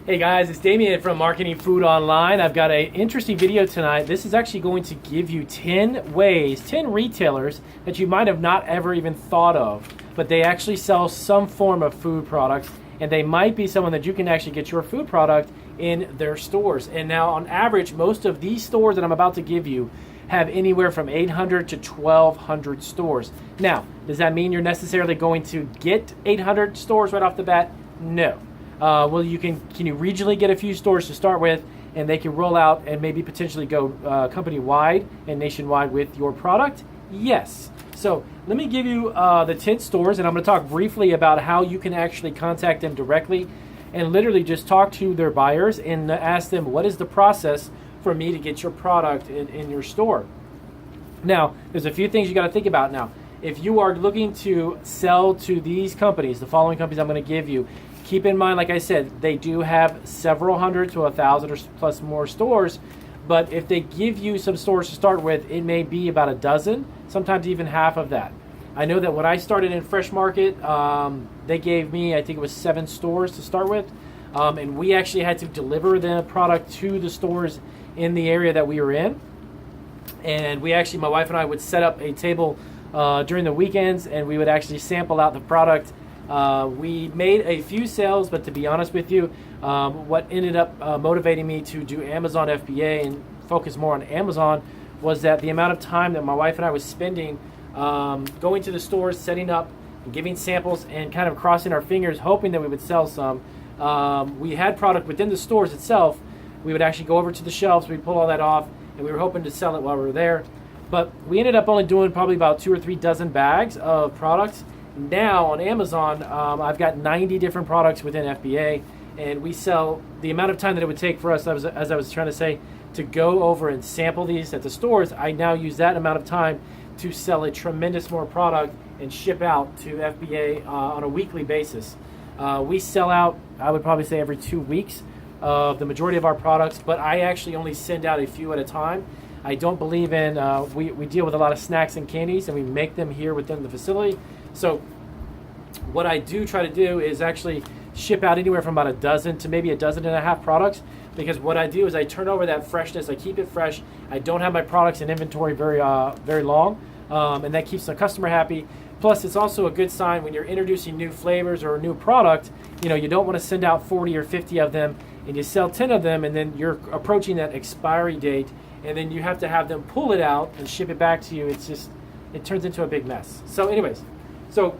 Hey guys, it's Damien from Marketing Food Online. I've got an interesting video tonight. This is actually going to give you 10 ways, 10 retailers that you might have not ever even thought of, but they actually sell some form of food products, and they might be someone that you can actually get your food product in their stores. And now on average, most of these stores that I'm about to give you have anywhere from 800 to 1,200 stores. Now, does that mean you're necessarily going to get 800 stores right off the bat? No. Well, can you regionally get a few stores to start with, and they can roll out and maybe potentially go company-wide and nationwide with your product? Yes. So let me give you the 10 stores, and I'm going to talk briefly about how you can actually contact them directly and literally just talk to their buyers and ask them, what is the process for me to get your product in your store? Now, there's a few things you got to think about now. If you are looking to sell to these companies, the following companies I'm going to give you, keep in mind, like I said, they do have several hundred to 1,000 or plus more stores, but if they give you some stores to start with, it may be about a dozen, sometimes even half of that. I know that when I started in Fresh Market, they gave me, I think it was 7 stores to start with, and we actually had to deliver the product to the stores in the area that we were in. And we actually, my wife and I would set up a table during the weekends, and we would actually sample out the product. We made a few sales, but to be honest with you, what ended up motivating me to do Amazon FBA and focus more on Amazon was that the amount of time that my wife and I was spending going to the stores, setting up, and giving samples, and kind of crossing our fingers, hoping that we would sell some. We had product within the stores itself. We would actually go over to the shelves, we'd pull all that off, and we were hoping to sell it while we were there. But we ended up only doing probably about 2 or 3 dozen bags of products. Now on Amazon, I've got 90 different products within FBA, and we sell the amount of time that it would take for us, as I was trying to say, to go over and sample these at the stores. I now use that amount of time to sell a tremendous more product and ship out to FBA on a weekly basis. We sell out, I would probably say, every 2 weeks of the majority of our products, but I actually only send out a few at a time. I don't believe in, we deal with a lot of snacks and candies, and we make them here within the facility. So what I do try to do is actually ship out anywhere from about a dozen to maybe a dozen and a half products, because what I do is I turn over that freshness, I keep it fresh. I don't have my products in inventory very long, and that keeps the customer happy. Plus, it's also a good sign when you're introducing new flavors or a new product. You know, you don't want to send out 40 or 50 of them and you sell 10 of them, and then you're approaching that expiry date, and then you have to have them pull it out and ship it back to you. It's just, it turns into a big mess. So anyways, so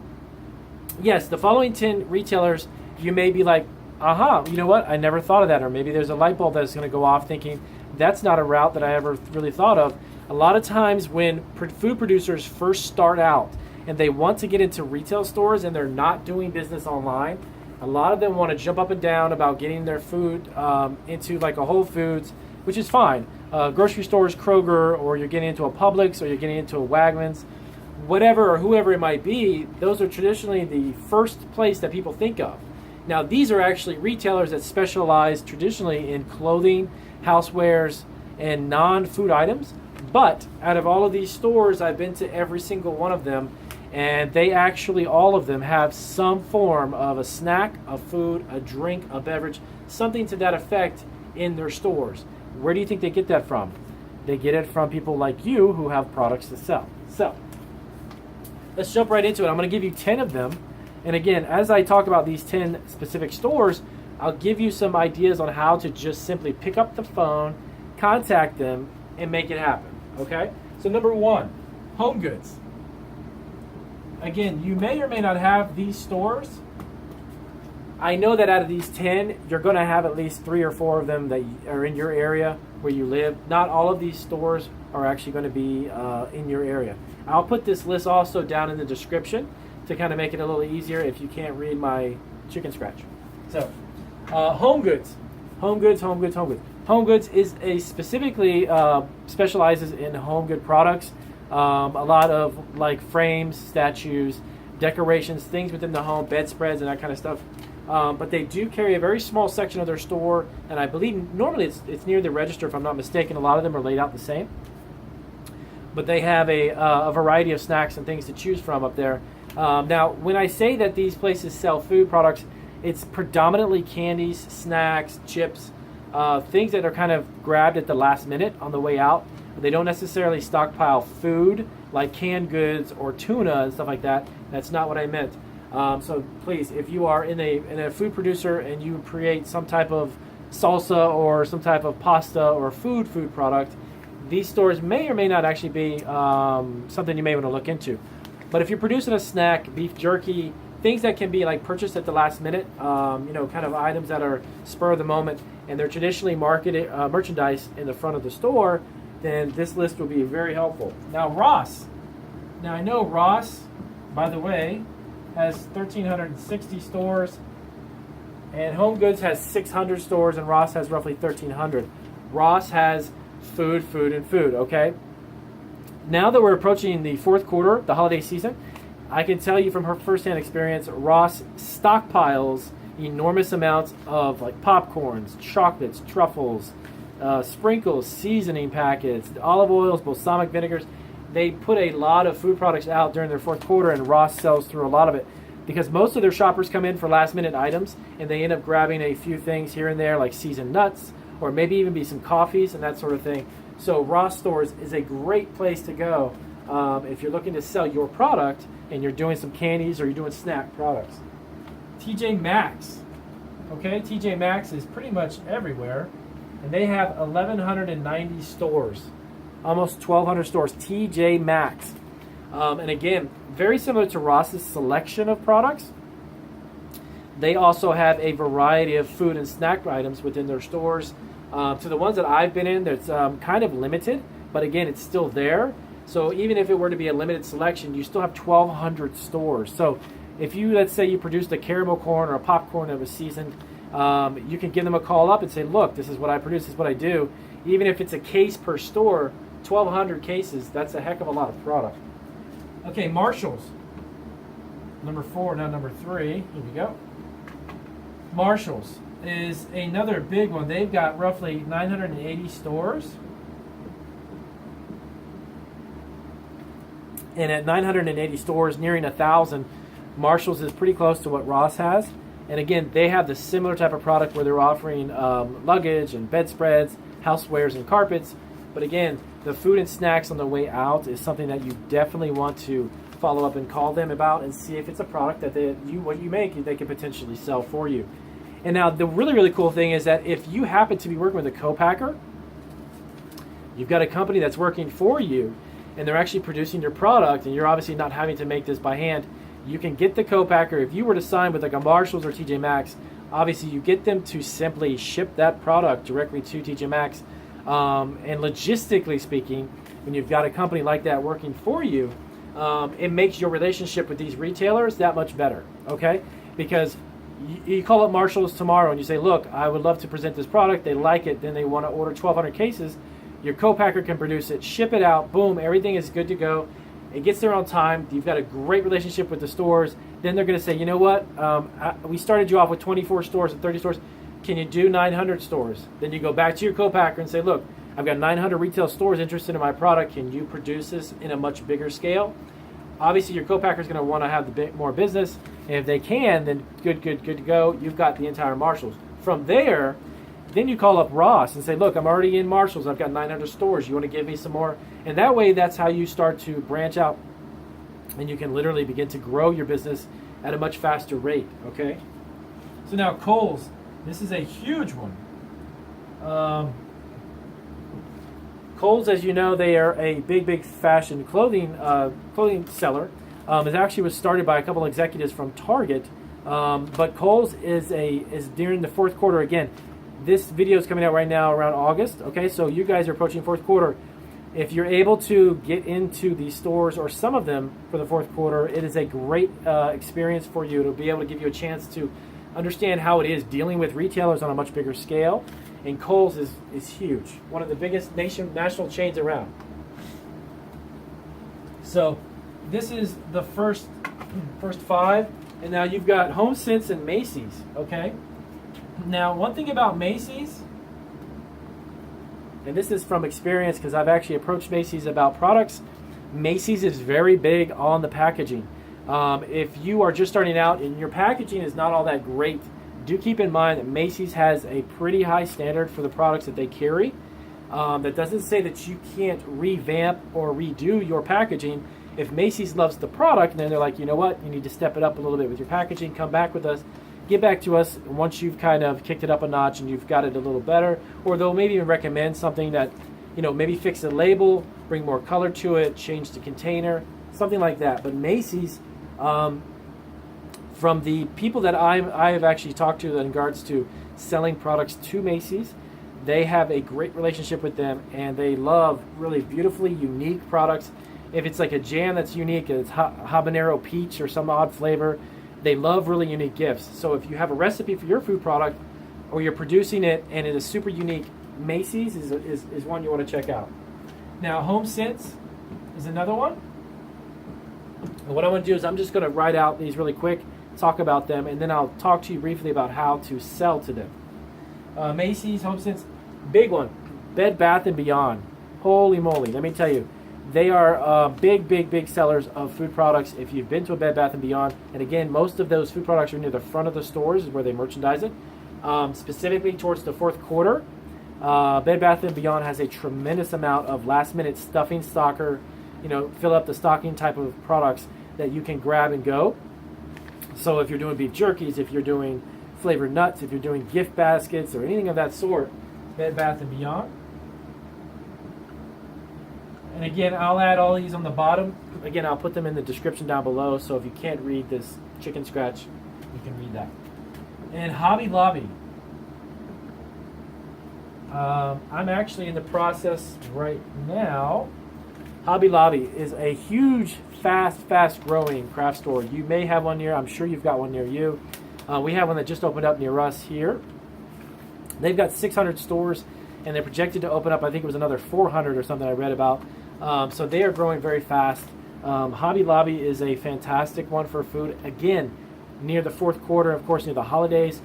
yes, the following 10 retailers, you may be like, aha, you know what, I never thought of that. Or maybe there's a light bulb that's going to go off thinking, that's not a route that I ever really thought of. A lot of times when food producers first start out and they want to get into retail stores and they're not doing business online, a lot of them want to jump up and down about getting their food into like a Whole Foods, which is fine. Grocery stores, Kroger, or you're getting into a Publix, or you're getting into a Wegmans, whatever or whoever it might be. Those are traditionally the first place that people think of. Now, these are actually retailers that specialize traditionally in clothing, housewares, and non-food items. But out of all of these stores, I've been to every single one of them, and they actually, all of them, have some form of a snack, a food, a drink, a beverage, something to that effect in their stores. Where do you think they get that from? They get it from people like you who have products to sell. So let's jump right into it. I'm going to give you 10 of them. And again, as I talk about these 10 specific stores, I'll give you some ideas on how to just simply pick up the phone, contact them, and make it happen. Okay? So number 1, Home Goods. Again, you may or may not have these stores. I know that out of these 10, you're going to have at least 3 or 4 of them that are in your area where you live. Not all of these stores are actually going to be in your area. I'll put this list also down in the description to kind of make it a little easier if you can't read my chicken scratch. So, Home Goods. Home Goods, Home Goods, Home Goods. Home Goods is a specifically specializes in home good products. A lot of like frames, statues, decorations, things within the home, bedspreads, and that kind of stuff. But they do carry a very small section of their store, and I believe normally it's near the register, if I'm not mistaken. A lot of them are laid out the same. But they have a variety of snacks and things to choose from up there. Now, when I say that these places sell food products, It's predominantly candies, snacks, chips, things that are kind of grabbed at the last minute on the way out. They don't necessarily stockpile food like canned goods or tuna and stuff like that. That's not what I meant. So please, if you are in a food producer and you create some type of salsa or some type of pasta or food product, these stores may or may not actually be something you may want to look into. But if you're producing a snack, beef jerky, things that can be like purchased at the last minute, kind of items that are spur of the moment, and they're traditionally marketed, merchandise in the front of the store, then this list will be very helpful. Now Ross. Now I know Ross, by the way, has 1,360 stores, and Home Goods has 600 stores, and Ross has roughly 1,300. Ross has food, okay? Now that we're approaching the fourth quarter, the holiday season, I can tell you from her firsthand experience, Ross stockpiles enormous amounts of like popcorns, chocolates, truffles, sprinkles, seasoning packets, olive oils, balsamic vinegars. They put a lot of food products out during their fourth quarter, and Ross sells through a lot of it because most of their shoppers come in for last minute items, and they end up grabbing a few things here and there like seasoned nuts, or maybe even be some coffees and that sort of thing. So Ross stores is a great place to go if you're looking to sell your product and you're doing some candies or you're doing snack products. TJ Maxx. Okay, TJ Maxx is pretty much everywhere, and they have 1,190 stores, almost 1,200 stores. TJ Maxx. And again, very similar to Ross's selection of products, they also have a variety of food and snack items within their stores. To the ones that I've been in, that's kind of limited, but again, it's still there. So even if it were to be a limited selection, you still have 1,200 stores. So if you, let's say you produced a caramel corn or a popcorn that was seasoned, you can give them a call up and say, look, this is what I produce, this is what I do. Even if it's a case per store, 1,200 cases, that's a heck of a lot of product. Okay, Marshalls. Number 4, now number 3. Here we go. Marshalls is another big one. They've got roughly 980 stores. And at 980 stores, nearing 1,000, Marshalls is pretty close to what Ross has. And again, they have the similar type of product where they're offering luggage and bedspreads, housewares and carpets. But again, the food and snacks on the way out is something that you definitely want to follow up and call them about and see if it's a product that what you make, they can potentially sell for you. And now the really, really cool thing is that if you happen to be working with a co-packer, you've got a company that's working for you and they're actually producing your product, and you're obviously not having to make this by hand, you can get the co-packer. If you were to sign with like a Marshalls or TJ Maxx, obviously you get them to simply ship that product directly to TJ Maxx. And logistically speaking, when you've got a company like that working for you, it makes your relationship with these retailers that much better, okay? Because you call up Marshalls tomorrow and you say, look, I would love to present this product. They like it. Then they want to order 1,200 cases. Your co-packer can produce it, ship it out, boom, everything is good to go. It gets there on time. You've got a great relationship with the stores. Then they're going to say, you know what? We started you off with 24 stores and 30 stores. Can you do 900 stores? Then you go back to your co-packer and say, look, I've got 900 retail stores interested in my product. Can you produce this in a much bigger scale? Obviously, your co-packer is going to want to have more business. And if they can, then good to go. You've got the entire Marshalls. From there, then you call up Ross and say, look, I'm already in Marshalls. I've got 900 stores. You want to give me some more? And that way, that's how you start to branch out. And you can literally begin to grow your business at a much faster rate, okay? So now Kohl's. This is a huge one. Kohl's, as you know, they are a big fashion clothing seller. It actually was started by a couple of executives from Target. But Kohl's is during the fourth quarter again. This video is coming out right now around August. Okay, so you guys are approaching fourth quarter. If you're able to get into these stores or some of them for the fourth quarter, it is a great experience for you. It'll be able to give you a chance to understand how it is dealing with retailers on a much bigger scale. And Kohl's is huge. One of the biggest national chains around. So this is the first 5. And now you've got HomeSense and Macy's, okay? Now, one thing about Macy's, and this is from experience because I've actually approached Macy's about products, Macy's is very big on the packaging. If you are just starting out and your packaging is not all that great, do keep in mind that Macy's has a pretty high standard for the products that they carry. That doesn't say that you can't revamp or redo your packaging. If Macy's loves the product, and then they're like, you know what, you need to step it up a little bit with your packaging, come back with us, get back to us once you've kind of kicked it up a notch and you've got it a little better. Or they'll maybe even recommend something that, maybe fix the label, bring more color to it, change the container, something like that. But Macy's, from the people that I have actually talked to in regards to selling products to Macy's, they have a great relationship with them, and they love really beautifully unique products. If it's like a jam that's unique, it's habanero peach or some odd flavor, they love really unique gifts. So if you have a recipe for your food product, or you're producing it and it is super unique, Macy's is one you want to check out. Now, HomeSense is another one. And what I'm going to do is I'm just going to write out these really quick, talk about them, and then I'll talk to you briefly about how to sell to them. Macy's, HomeSense, big one, Bed Bath & Beyond. Holy moly, let me tell you, they are big sellers of food products. If you've been to a Bed Bath & Beyond, and again, most of those food products are near the front of the stores is where they merchandise it. Specifically towards the fourth quarter, Bed Bath & Beyond has a tremendous amount of last-minute stuffing stocker, fill up the stocking type of products that you can grab and go. So if you're doing beef jerkies, if you're doing flavored nuts, if you're doing gift baskets or anything of that sort, Bed Bath & Beyond. And again, I'll add all these on the bottom. Again, I'll put them in the description down below, so if you can't read this chicken scratch, you can read that. And Hobby Lobby. I'm actually in the process right now. Hobby Lobby is a huge, fast growing craft store. You may have one near, I'm sure you've got one near you. We have one that just opened up near us here. They've got 600 stores, and they're projected to open up, I think it was another 400 or something I read about. So they are growing very fast. Hobby Lobby is a fantastic one for food. Again, near the fourth quarter, of course, near the holidays.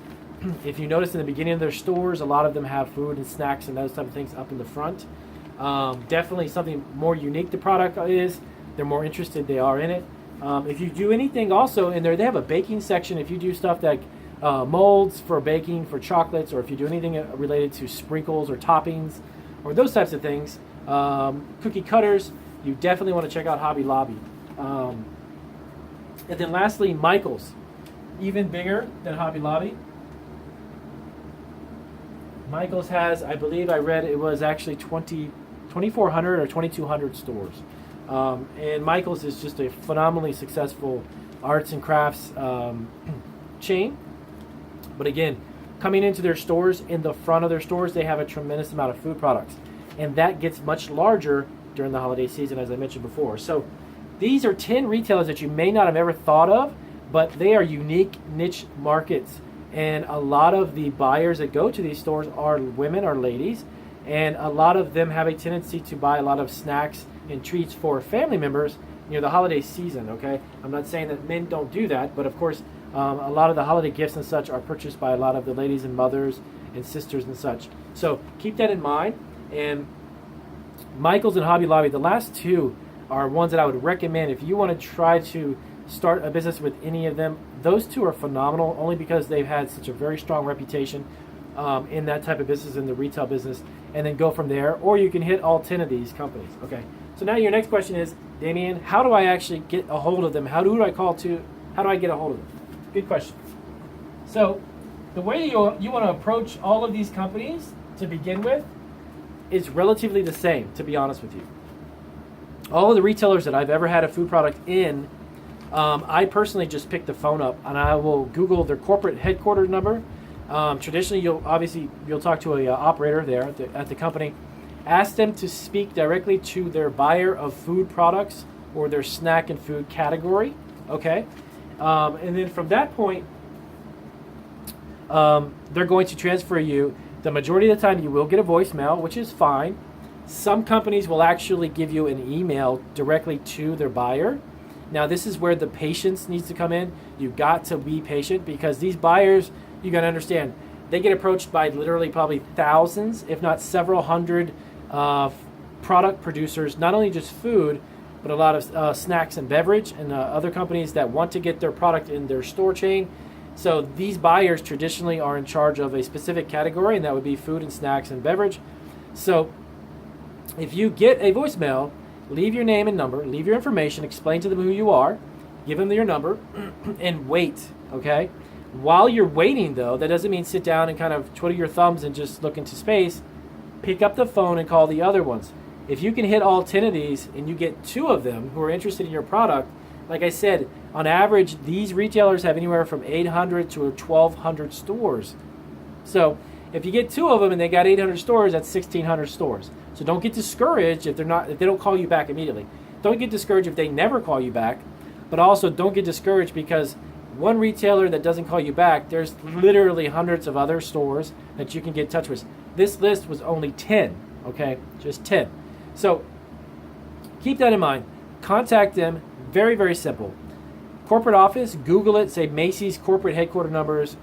If you notice in the beginning of their stores, a lot of them have food and snacks and those type of things up in the front. Definitely something more unique the product is. They're more interested they are in it. If you do anything also in there, they have a baking section. If you do stuff like molds for baking for chocolates, or if you do anything related to sprinkles or toppings or those types of things, cookie cutters, you definitely want to check out Hobby Lobby. And then lastly, Michael's, even bigger than Hobby Lobby. Michael's has, I believe I read it was actually 2,400 or 2,200 stores. And Michael's is just a phenomenally successful arts and crafts chain. But again, coming into their stores, in the front of their stores, they have a tremendous amount of food products. And that gets much larger during the holiday season, as I mentioned before. So these are 10 retailers that you may not have ever thought of, but they are unique niche markets. And a lot of the buyers that go to these stores are women or ladies. And a lot of them have a tendency to buy a lot of snacks and treats for family members near the holiday season, okay? I'm not saying that men don't do that, but of course, a lot of the holiday gifts and such are purchased by a lot of the ladies and mothers and sisters and such. So keep that in mind. And Michael's and Hobby Lobby, the last two are ones that I would recommend if you want to try to start a business with any of them. Those two are phenomenal, only because they've had such a very strong reputation in that type of business, in the retail business, and then go from there. Or you can hit all 10 of these companies. Okay. So now your next question is, Damien, how do I actually get a hold of them? How do I get a hold of them? Good question. So the way you want to approach all of these companies to begin with is relatively the same, to be honest with you. All of the retailers that I've ever had a food product in, I personally just pick the phone up and I will Google their corporate headquarters number. Traditionally, you'll talk to a operator there at the company. Ask them to speak directly to their buyer of food products or their snack and food category. Okay, and then from that point, they're going to transfer you. The majority of the time, you will get a voicemail, which is fine. Some companies will actually give you an email directly to their buyer. Now, this is where the patience needs to come in. You've got to be patient, because these buyers, you got to understand, they get approached by literally probably thousands, if not several hundred product producers, not only just food, but a lot of snacks and beverage and other companies that want to get their product in their store chain. So these buyers traditionally are in charge of a specific category, and that would be food and snacks and beverage. So if you get a voicemail, leave your name and number, leave your information, explain to them who you are, give them your number, and wait, okay? While you're waiting, though, that doesn't mean sit down and kind of twiddle your thumbs and just look into space. Pick up the phone and call the other ones. If you can hit all 10 of these and you get 2 of them who are interested in your product, like I said, on average, these retailers have anywhere from 800 to 1,200 stores. So if you get 2 of them and they got 800 stores, that's 1,600 stores. So don't get discouraged if they don't call you back immediately. Don't get discouraged if they never call you back, but also don't get discouraged because one retailer that doesn't call you back, there's literally hundreds of other stores that you can get in touch with. This list was only 10, okay? Just 10. So keep that in mind. Contact them. Very, very simple. Corporate office, Google it, say Macy's corporate headquarter numbers,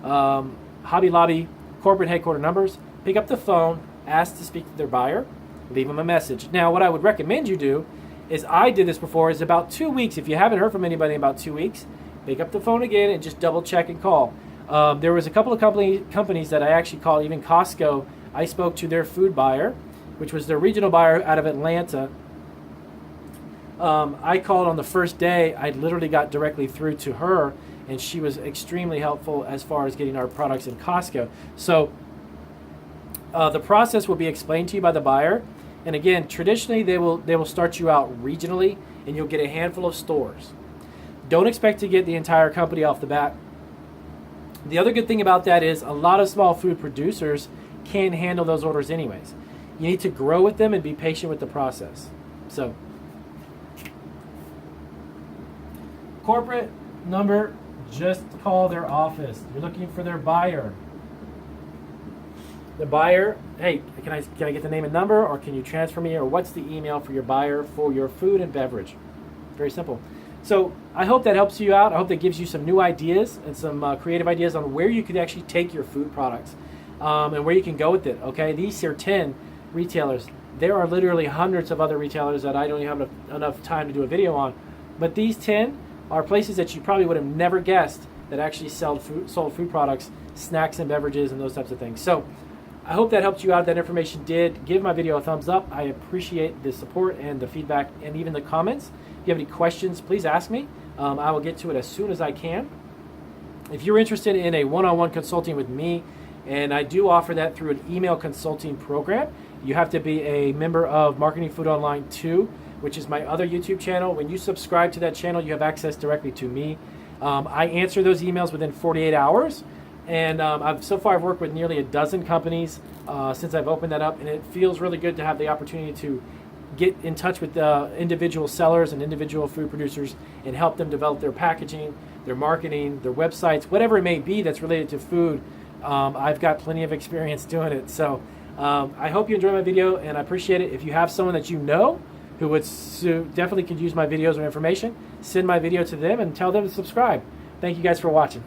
Hobby Lobby corporate headquarter numbers. Pick up the phone, ask to speak to their buyer, leave them a message. Now, what I would recommend you do is, I did this before, is about 2 weeks. If you haven't heard from anybody in about 2 weeks, pick up the phone again and just double check and call. There was a couple of companies that I actually called, even Costco. I spoke to their food buyer, which was their regional buyer out of Atlanta. I called on the first day. I literally got directly through to her, and she was extremely helpful as far as getting our products in Costco. So the process will be explained to you by the buyer. And again, traditionally they will start you out regionally, and you'll get a handful of stores. Don't expect to get the entire company off the bat. The other good thing about that is a lot of small food producers can't handle those orders anyways. You need to grow with them and be patient with the process. So corporate number, just call their office. You're looking for their buyer. The buyer, hey, can I get the name and number, or can you transfer me, or what's the email for your buyer for your food and beverage? Very simple. So I hope that helps you out. I hope that gives you some new ideas and some creative ideas on where you could actually take your food products and where you can go with it, okay? These are 10 retailers. There are literally hundreds of other retailers that I don't even have enough time to do a video on. But these 10 are places that you probably would have never guessed that actually sold food products, snacks and beverages, and those types of things. So I hope that helped you out. That information did. Give my video a thumbs up. I appreciate the support and the feedback and even the comments. If you have any questions, please ask me. I will get to it as soon as I can. If you're interested in a one-on-one consulting with me, and I do offer that through an email consulting program, you have to be a member of Marketing Food Online 2, which is my other YouTube channel. When you subscribe to that channel, you have access directly to me. I answer those emails within 48 hours. And so far I've worked with nearly a dozen companies since I've opened that up, and it feels really good to have the opportunity to get in touch with individual sellers and individual food producers and help them develop their packaging, their marketing, their websites, whatever it may be that's related to food. I've got plenty of experience doing it. So I hope you enjoy my video, and I appreciate it. If you have someone that you know who would definitely could use my videos or information, send my video to them and tell them to subscribe. Thank you guys for watching.